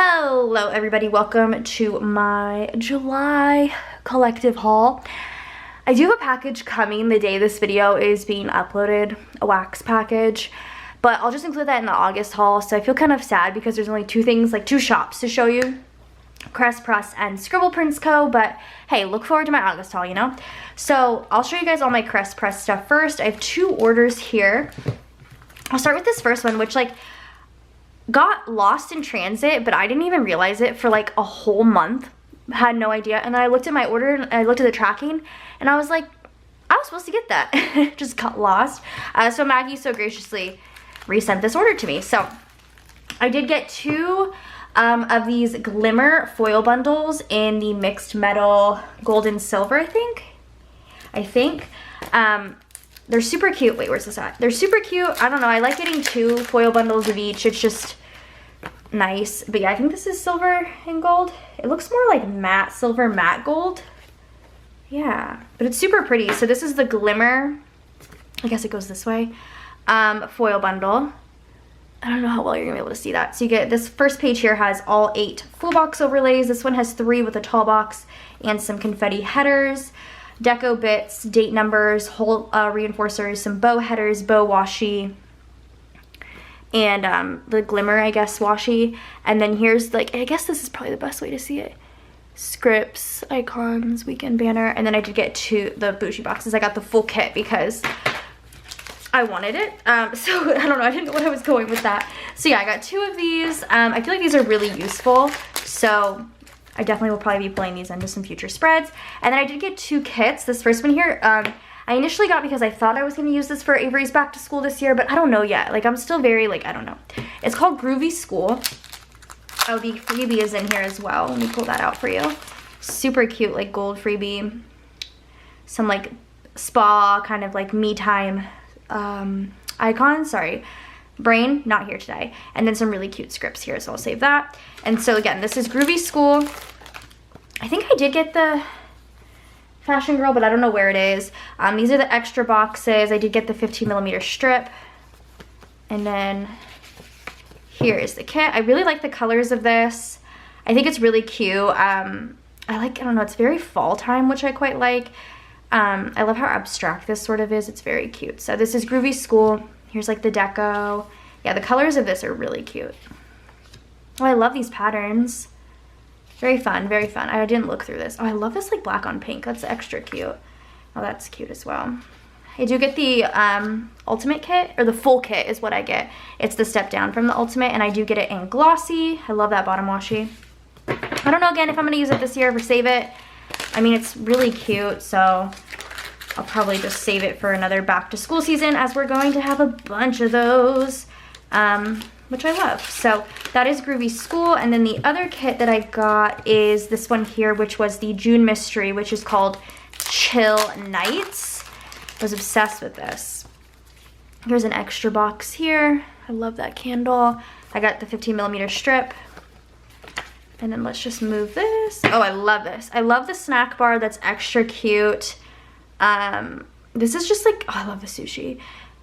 Hello everybody, welcome to my July collective haul. I do have a package coming the day this video is being uploaded, a wax package, but I'll just include that in the August haul. So I feel kind of sad because there's only two shops to show you, Crest Press and Scribble Prints Co. But hey, look forward to my August haul, you know? So I'll show you guys all my Crest Press stuff first. I have two orders here. I'll start with this first one, which got lost in transit, but I didn't even realize it for like a whole month. Had no idea. And then I looked at my order and I looked at the tracking and I was like, I was supposed to get that. Just got lost. So Maggie so graciously resent this order to me. So I did get two of these glimmer foil bundles in the mixed metal gold and silver, I think. They're super cute. Wait, where's this at? They're super cute. I don't know. I like getting two foil bundles of each. It's just nice. But yeah, I think this is silver and gold. It looks more like matte silver, matte gold. Yeah, but it's super pretty. So this is the glimmer. I guess it goes this way. Foil bundle. I don't know how well you're gonna be able to see that. So you get this first page here has all 8 full box overlays. This one has 3 with a tall box and some confetti headers. Deco bits, date numbers, hole reinforcers, some bow headers, bow washi, and the glimmer, I guess, washi. And then here's I guess this is probably the best way to see it. Scripts, icons, weekend banner, and then I did get the bougie boxes. I got the full kit because I wanted it. So I don't know, I didn't know what I was going with that. So yeah, I got 2 of these. I feel like these are really useful. So I definitely will probably be pulling these into some future spreads. And then I did get 2 kits. This first one here, I initially got because I thought I was going to use this for Avery's back to school this year, but I don't know yet. I'm still very, I don't know. It's called Groovy School. Oh, the freebie is in here as well. Let me pull that out for you. Super cute, gold freebie. Some, spa, kind of, me time icons. Sorry. Brain, not here today. And then some really cute scripts here, so I'll save that. And so again, this is Groovy School. I think I did get the Fashion Girl, but I don't know where it is. These are the extra boxes. I did get the 15mm strip. And then here is the kit. I really like the colors of this. I think it's really cute. I don't know, it's very fall time, which I quite like. I love how abstract this sort of is. It's very cute. So this is Groovy School. Here's the deco. Yeah, the colors of this are really cute. Oh, I love these patterns. Very fun, very fun. I didn't look through this. Oh, I love this black on pink. That's extra cute. Oh, that's cute as well. I do get the ultimate kit, or the full kit is what I get. It's the step down from the ultimate, and I do get it in glossy. I love that bottom washi. I don't know, again, if I'm gonna use it this year or save it. I mean, it's really cute, so I'll probably just save it for another back to school season, as we're going to have a bunch of those, which I love. So that is Groovy School. And then the other kit that I got is this one here, which was the June mystery, which is called Chill Nights. I was obsessed with this. Here's an extra box here. I love that candle. I got the 15mm strip. And then let's just move this. Oh, I love this. I love the snack bar. That's extra cute. This is just oh, I love the sushi.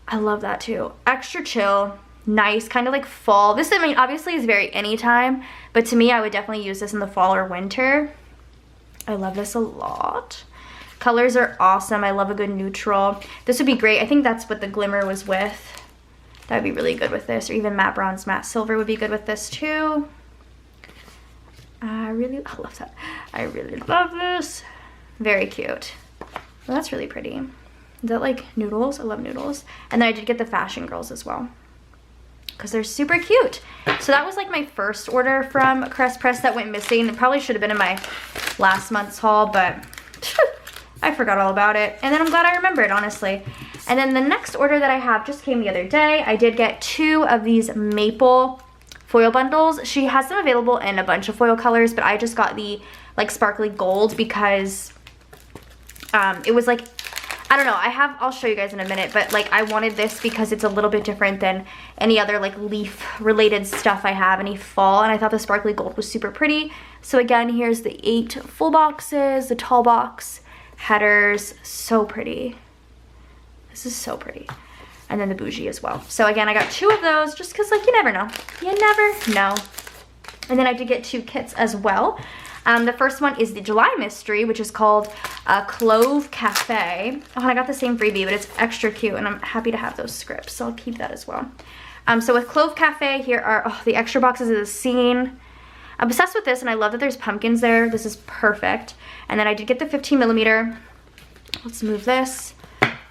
I love that too. Extra chill, nice, kind of fall. This, I mean, obviously is very anytime, but to me, I would definitely use this in the fall or winter. I love this a lot. Colors are awesome. I love a good neutral. This would be great. I think that's what the glimmer was with. That would be really good with this, or even matte bronze, matte silver would be good with this too. I love that. I really love this. Very cute. Well, that's really pretty. Is that noodles? I love noodles. And then I did get the Fashion Girls as well, because they're super cute. So that was my first order from Crest Press that went missing. It probably should have been in my last month's haul, but I forgot all about it. And then I'm glad I remembered, honestly. And then the next order that I have just came the other day. I did get 2 of these maple foil bundles. She has them available in a bunch of foil colors, but I just got the sparkly gold because it was I don't know, I'll show you guys in a minute, but I wanted this because it's a little bit different than any other leaf related stuff I have, any fall, and I thought the sparkly gold was super pretty. So again, here's the 8 full boxes, the tall box, headers, so pretty. This is so pretty. And then the bougie as well. So again, I got 2 of those just because you never know. You never know. And then I did get 2 kits as well. The first one is the July mystery, which is called Clove Cafe. Oh, and I got the same freebie, but it's extra cute, and I'm happy to have those scripts, so I'll keep that as well. So with Clove Cafe, here are the extra boxes of the scene. I'm obsessed with this, and I love that there's pumpkins there. This is perfect. And then I did get the 15mm. Let's move this.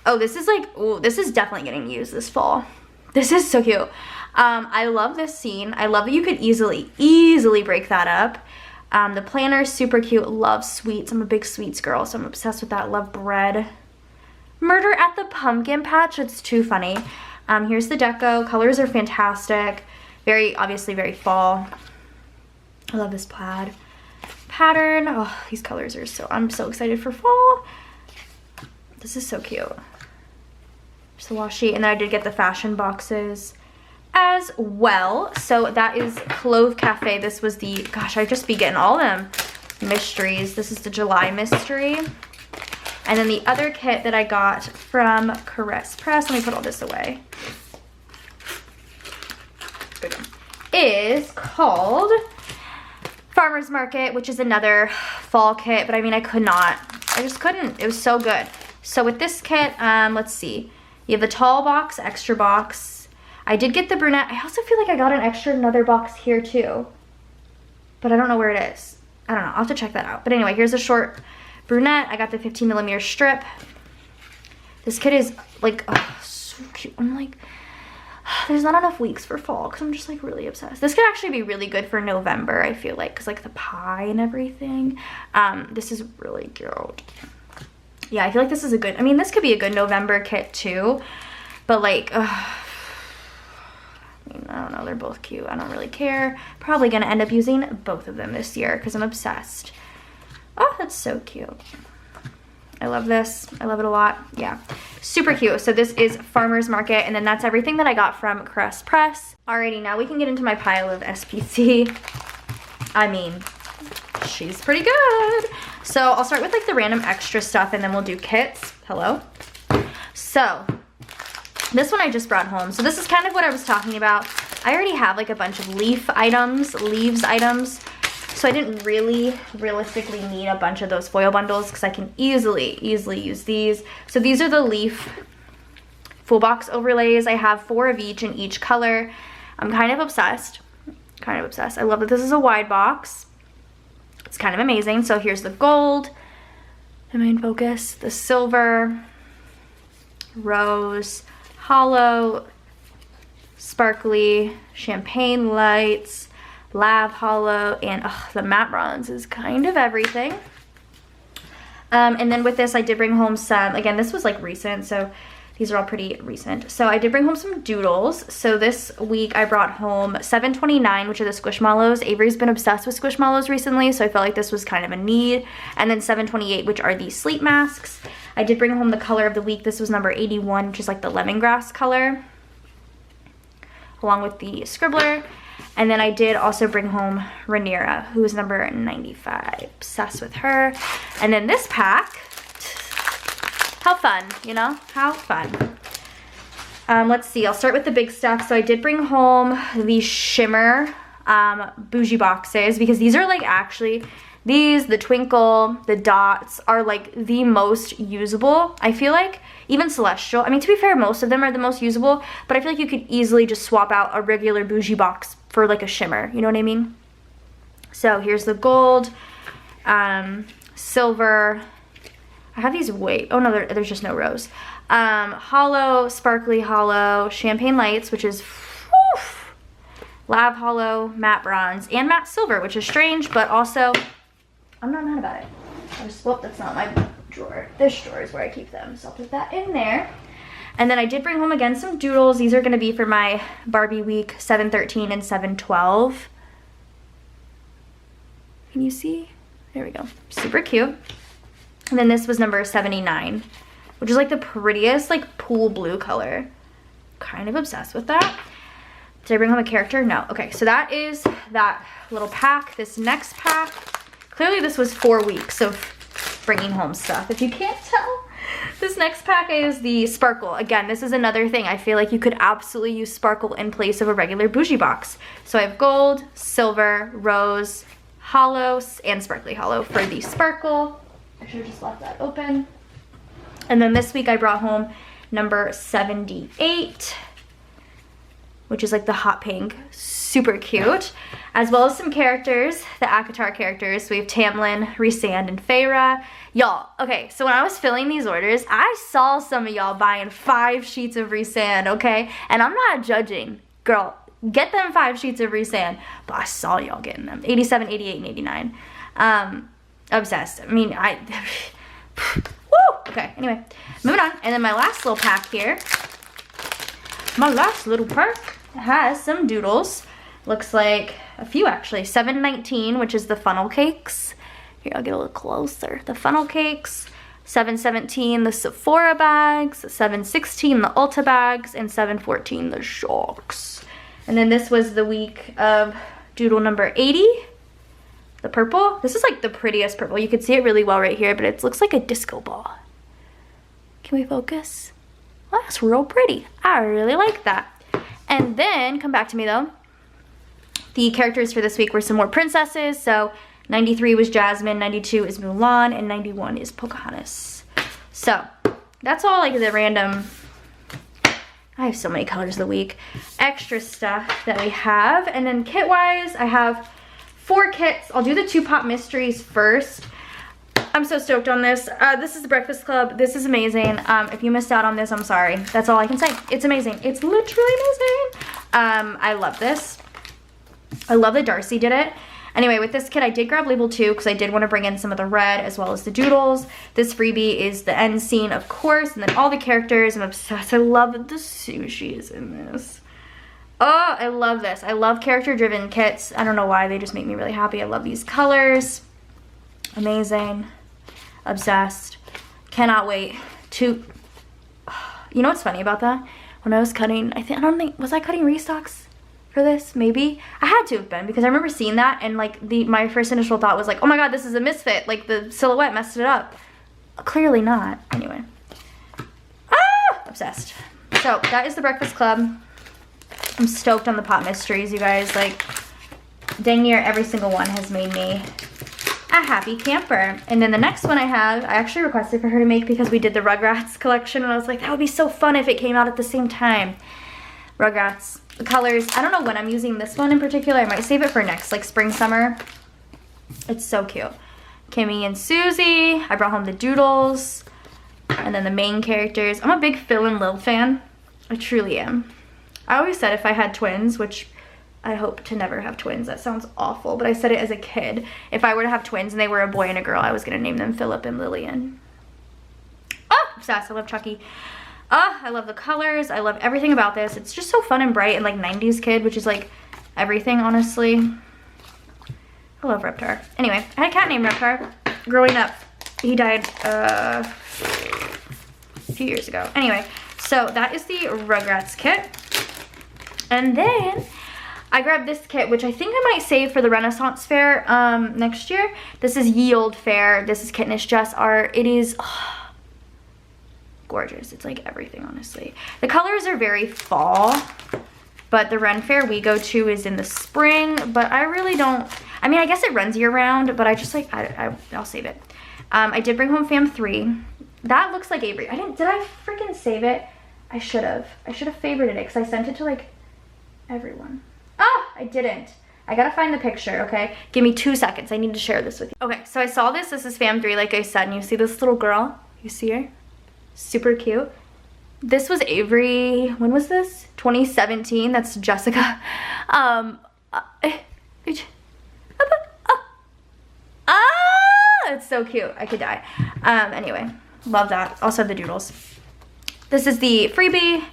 Oh, this is like, oh, this is definitely getting used this fall. This is so cute. I love this scene. I love that you could easily break that up. The planner is super cute. Love sweets. I'm a big sweets girl, so I'm obsessed with that. Love bread. Murder at the Pumpkin Patch. It's too funny. Here's the deco. Colors are fantastic. Obviously very fall. I love this plaid pattern. Oh, these colors are I'm so excited for fall. This is so cute. There's the washi, and then I did get the fashion boxes as well. So that is Clove Cafe. This was the, gosh, I just be getting all them mysteries. This is the July mystery. And then the other kit that I got from Crest Press, let me put all this away, is called Farmer's Market, which is another fall kit, but I mean, I just couldn't. It was so good. So with this kit, let's see. You have the tall box, extra box. I did get the brunette. I also feel like I got another box here too, but I don't know where it is. I don't know. I'll have to check that out. But anyway, here's a short brunette. I got the 15mm strip. This kit is like, oh, so cute. I'm like, there's not enough weeks for fall because I'm just like really obsessed. This could actually be really good for November, I feel like, because like the pie and everything. This is really cute. Yeah, I feel like this is a good, I mean, this could be a good November kit too, but like, I don't know, they're both cute. I don't really care. Probably gonna end up using both of them this year because I'm obsessed. Oh, that's so cute. I love this. I love it a lot. Yeah, super cute. So this is Farmer's Market, and then that's everything that I got from Crest Press. Alrighty, now we can get into my pile of SPC. I mean, she's pretty good. So I'll start with like the random extra stuff, and then we'll do kits. Hello. So this one I just brought home. So this is kind of what I was talking about. I already have like a bunch of leaves items. So I didn't really realistically need a bunch of those foil bundles because I can easily use these. So these are the leaf full box overlays. I have 4 of each in each color. I'm kind of obsessed. I love that this is a wide box. It's kind of amazing. So here's the gold, the main focus, the silver, rose, hollow, sparkly, champagne lights, Lav Hollow, and the matte bronze is kind of everything. And then with this, I did bring home some, again, this was like recent, so these are all pretty recent. So I did bring home some doodles. So this week I brought home 729, which are the Squishmallows. Avery's been obsessed with Squishmallows recently, so I felt like this was kind of a need. And then 728, which are the sleep masks. I did bring home the color of the week. This was number 81, which is like the lemongrass color, along with the scribbler. And then I did also bring home Rhaenyra, who is number 95. Obsessed with her. And then this pack, how fun, you know? How fun. Let's see, I'll start with the big stuff. So I did bring home the shimmer bougie boxes, because these are like actually, the twinkle, the dots are like the most usable. I feel like even Celestial, I mean, to be fair, most of them are the most usable, but I feel like you could easily just swap out a regular bougie box for like a shimmer, you know what I mean? So here's the gold, silver. I have these oh no, there's just no rose. Hollow, sparkly hollow, champagne lights, which is Lav Hollow, matte bronze, and matte silver, which is strange, but also I'm not mad about it. Well, that's not my drawer. This drawer is where I keep them, so I'll put that in there. And then I did bring home again some doodles. These are going to be for my Barbie week 713 and 712. Can you see? There we go. Super cute. And then this was number 79, which is like the prettiest like pool blue color. Kind of obsessed with that. Did I bring home a character? No. Okay, so that is that little pack. This next pack, clearly this was 4 weeks of bringing home stuff, if you can't tell. This next pack is the sparkle. Again, this is another thing. I feel like you could absolutely use sparkle in place of a regular bougie box. So I have gold, silver, rose, hollow, and sparkly hollow for the sparkle. I should have just left that open. And then this week I brought home number 78, which is like the hot pink, super cute, as well as some characters, the Akatar characters. So we have Tamlin, Rhysand, and Feyre. Y'all, okay, so when I was filling these orders, I saw some of y'all buying 5 sheets of Rhysand, okay? And I'm not judging. Girl, get them 5 sheets of Rhysand, but I saw y'all getting them. 87, 88, and 89. Obsessed. I mean, woo! Okay, anyway, moving on. And then my last little pack here, has some doodles. Looks like a few actually. 719, which is the funnel cakes. Here, I'll get a little closer. The funnel cakes. 717, the Sephora bags. 716, the Ulta bags. And 714, the sharks. And then this was the week of doodle number 80. The purple. This is like the prettiest purple. You can see it really well right here, but it looks like a disco ball. Can we focus? Well, that's real pretty. I really like that. And then, come back to me though. The characters for this week were some more princesses. So 93 was Jasmine, 92 is Mulan, and 91 is Pocahontas. So that's all like the random, I have so many colors of the week, extra stuff that we have. And then kit wise, I have 4 kits. I'll do the 2 pop mysteries first. I'm so stoked on this. This is the Breakfast Club. This is amazing. If you missed out on this, I'm sorry. That's all I can say. It's amazing. It's literally amazing. I love this. I love that Darcy did it. Anyway, with this kit, I did grab label 2 because I did want to bring in some of the red as well as the doodles. This freebie is the end scene, of course, and then all the characters. I'm obsessed. I love that the sushi is in this. Oh, I love this. I love character-driven kits. I don't know why. They just make me really happy. I love these colors. Amazing. Obsessed. Cannot wait to... You know what's funny about that? When I was cutting, was I cutting restocks for this? Maybe. I had to have been because I remember seeing that and like my first initial thought was like, oh my god, this is a misfit. Like the silhouette messed it up. Clearly not. Anyway. Obsessed. So that is the Breakfast Club. I'm stoked on the pop mysteries, you guys. Like, dang near every single one has made me a happy camper. And then the next one I actually requested for her to make because we did the Rugrats collection and I was like, that would be so fun if it came out at the same time. Rugrats. The colors, I don't know when I'm using this one in particular. I might save it for next, like spring, summer. It's so cute. Kimmy and Susie. I brought home the doodles. And then the main characters. I'm a big Phil and Lil fan. I truly am. I always said if I had twins, which I hope to never have twins. That sounds awful, but I said it as a kid. If I were to have twins and they were a boy and a girl, I was going to name them Philip and Lillian. Oh, obsessed. I love Chucky. Oh, I love the colors. I love everything about this. It's just so fun and bright and like 90s kid, which is like everything, honestly. I love Reptar. Anyway, I had a cat named Reptar growing up. He died a few years ago. Anyway, so that is the Rugrats kit. And then I grabbed this kit, which I think I might save for the Renaissance Fair next year. This is Ye Old Fair. This is Kittenish Dress Art. It is gorgeous. It's like everything, honestly. The colors are very fall, but the Ren Fair we go to is in the spring, but I really don't, I mean, I guess it runs year round, but I just like, I'll save it. I did bring home Fam 3. That looks like Avery. Did I freaking save it? I should have favorited it because I sent it to like everyone. I didn't. I gotta find the picture, okay? Give me 2 seconds. I need to share this with you. Okay, so I saw this. This is Fam 3, like I said, and you see this little girl? You see her? Super cute. This was Avery, when was this? 2017, that's Jessica. It's so cute, I could die. Anyway, love that. Also have the doodles. This is the freebie.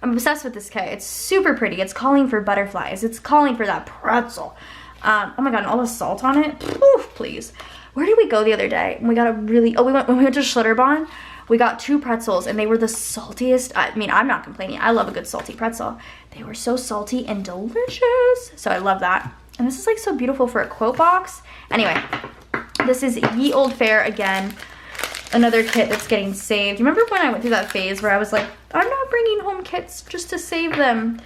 I'm obsessed with this kit. It's super pretty. It's calling for butterflies. It's calling for that pretzel. Oh my god, and all the salt on it. Oof, please. Where did we go the other day? We got a really, when we went to Schlitterbahn, we got 2 pretzels and they were the saltiest. I mean, I'm not complaining. I love a good salty pretzel. They were so salty and delicious. So I love that. And this is like so beautiful for a quote box. Anyway, this is Ye Old Fair again. another kit that's getting saved. You remember when I went through that phase where I was like, I'm not bringing home kits just to save them?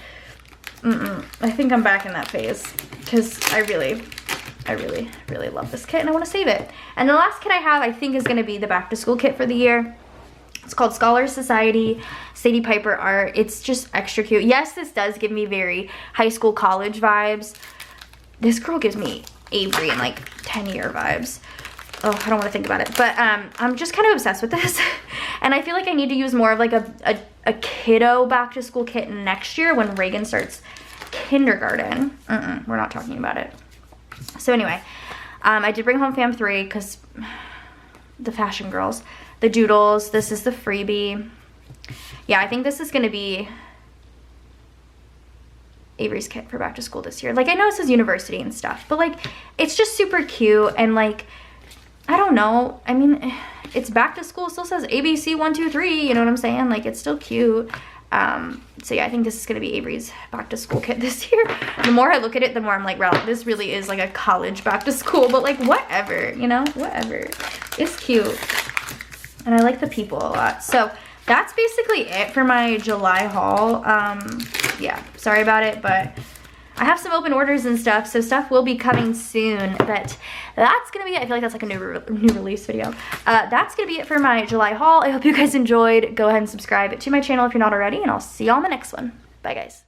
I think I'm back in that phase because I really love this kit and I want to save it. And the last kit I have, I think, is going to be the back to school kit for the year. It's called Scholar Society Sadie Piper art. It's just extra cute. Yes, this does give me very high school college vibes. This girl gives me Avery and like 10-year vibes. Oh, I don't want to think about it. But I'm just kind of obsessed with this. And I feel like I need to use more of like a kiddo back to school kit next year when Reagan starts kindergarten. We're not talking about it. So anyway, I did bring home Fam 3 because the fashion girls. The doodles, this is the freebie. Yeah, I think this is gonna be Avery's kit for back to school this year. Like, I know it says university and stuff, but like, it's just super cute. And like, I don't know, I mean, it's back to school, still says ABC 1, 2, 3, you know what I'm saying? Like, it's still cute. So yeah, I think this is gonna be Avery's back to school kit this year. The more I look at it, the more I'm like, wow, this really is like a college back to school, but like, whatever, you know, whatever. It's cute. And I like the people a lot. So that's basically it for my July haul. Yeah, sorry about it, but I have some open orders and stuff, so stuff will be coming soon. But that's gonna be it. I feel like that's like a new release video. That's gonna be it for my July haul. I hope you guys enjoyed. Go ahead and subscribe to my channel if you're not already, and I'll see y'all in the next one. Bye, guys.